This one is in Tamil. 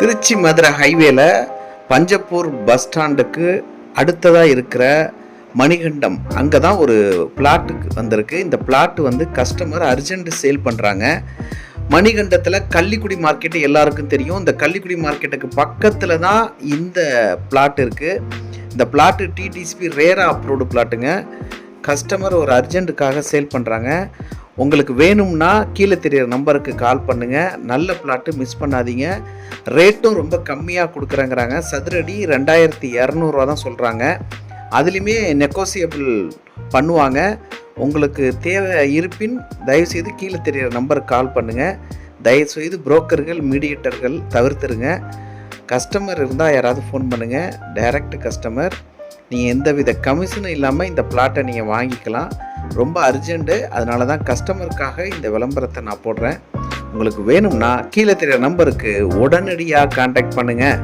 திருச்சி மதுரை ஹைவேல பஞ்சப்பூர் பஸ் ஸ்டாண்டுக்கு அடுத்ததாக இருக்கிற மணிகண்டம் அங்கே தான் ஒரு பிளாட்டுக்கு வந்திருக்கு. இந்த பிளாட் வந்து கஸ்டமர் அர்ஜென்ட் சேல் பண்ணுறாங்க. மணிகண்டத்தில் கள்ளிக்குடி மார்க்கெட்டு எல்லாருக்கும் தெரியும். இந்த கள்ளிக்குடி மார்க்கெட்டுக்கு பக்கத்தில் தான் இந்த பிளாட் இருக்குது. இந்த பிளாட்டு டிடிசிபி ரேரா அப்ரூவ்டு பிளாட்டுங்க. கஸ்டமர் ஒரு அர்ஜென்ட்டுக்காக சேல் பண்ணுறாங்க. உங்களுக்கு வேணும்னா கீழே தெரிகிற நம்பருக்கு கால் பண்ணுங்கள். நல்ல பிளாட்டு மிஸ் பண்ணாதீங்க. ரேட்டும் ரொம்ப கம்மியாக கொடுக்குறேங்கிறாங்க. சதுரடி 2200 தான் சொல்கிறாங்க. அதுலேயுமே நெகோசியபிள் பண்ணுவாங்க. உங்களுக்கு தேவை இருப்பின் தயவுசெய்து கீழே தெரிகிற நம்பருக்கு கால் பண்ணுங்கள். தயவுசெய்து புரோக்கர்கள் மீடியேட்டர்கள் தவிர்த்துருங்க. கஸ்டமர் இருந்தால் யாராவது ஃபோன் பண்ணுங்கள். Direct customer. நீங்கள் எந்தவித கமிஷனும் இல்லாமல் இந்த பிளாட்டை நீங்கள் வாங்கிக்கலாம். ரொம்ப அர்ஜென்ட்டு. அதனால தான் கஸ்டமருக்காக இந்த விளம்பரத்தை நான் போடுறேன். உங்களுக்கு வேணும்னா கீழே தெரிகிற நம்பருக்கு உடனடியாக கான்டாக்ட் பண்ணுங்கள்.